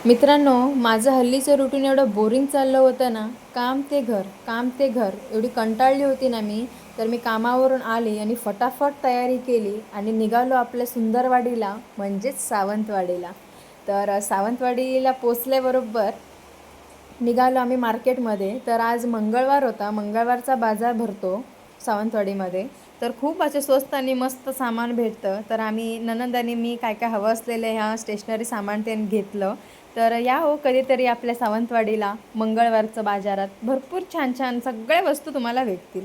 मित्रांनो, माझं हल्लीचं रुटीन एवढं बोरिंग चाललं होतं ना, काम ते घर, काम ते घर, एवढी कंटाळली होती ना मी. तर मी कामावरून आली आणि फटाफट तयारी केली आणि निघालो आपल्या सुंदरवाडीला, म्हणजेच सावंतवाडीला. तर सावंतवाडीला पोचल्याबरोबर निघालो आम्ही मार्केटमध्ये. तर आज मंगळवार होता, मंगळवारचा बाजार भरतो सावंतवाडीमध्ये. तर खूप असे स्वस्त आणि मस्त सामान भेटतं. तर आम्ही नणंद आणि मी काय काय हवं असलेलं ह्या स्टेशनरी सामान ते घेतलं. तर या हो कधीतरी आपल्या सावंतवाडीला मंगळवारचं बाजारात भरपूर छान छान सगळ्या वस्तू तुम्हाला भेटतील.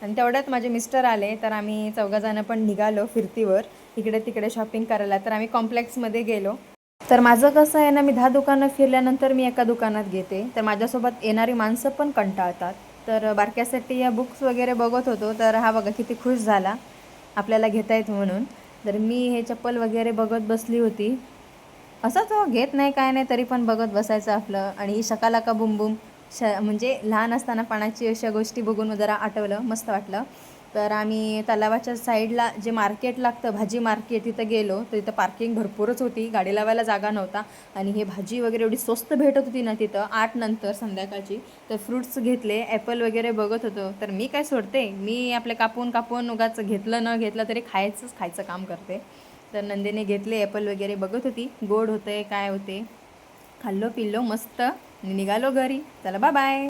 आणि तेवढ्यात माझे मिस्टर आले, तर आम्ही चौघंजणं पण निघालो फिरतीवर इकडे तिकडे शॉपिंग करायला. तर आम्ही कॉम्प्लेक्समध्ये गेलो. तर माझं कसं आहे ना, मी 10 दुकानं फिरल्यानंतर मी एका दुकानात घेते. तर माझ्यासोबत येणारी माणसं पण कंटाळतात. तर बारक्यासाठी या बुक्स वगैरे बघत होतो. तर हा बघा किती खुश झाला आपल्याला घेता येत म्हणून. तर मी हे चप्पल वगैरे बघत बसली होती. असं तो घेत नाही काय नाही, तरी पण बघत बसायचं आपलं. आणि ही शकालाका बुम बुम म्हणजे लहान असताना पाण्याची अशा गोष्टी बघून जरा आठवलं, मस्त वाटलं. तर आम्ही तलावाच्या साईडला जे मार्केट लागतं, भाजी मार्केट, तिथं गेलो. तर तिथं पार्किंग भरपूरच होती, गाडी लावायला जागा नव्हता. आणि हे भाजी वगैरे एवढी स्वस्त भेटत होती ना तिथं 8 नंतर संध्याकाळची. तर फ्रूट्स घेतले, ॲपल वगैरे बघत होतो. तर मी काय सोडते, मी आपले कापून कापून उगाच घेतलं न घेतलं तरी खायचं काम करते. तर नंदिनी घेतले ॲपल वगैरे, बघत होती गोड होते काय होते. खाल्लो पिल्लो मस्त आणि निघालो घरी. चला बाय बाय.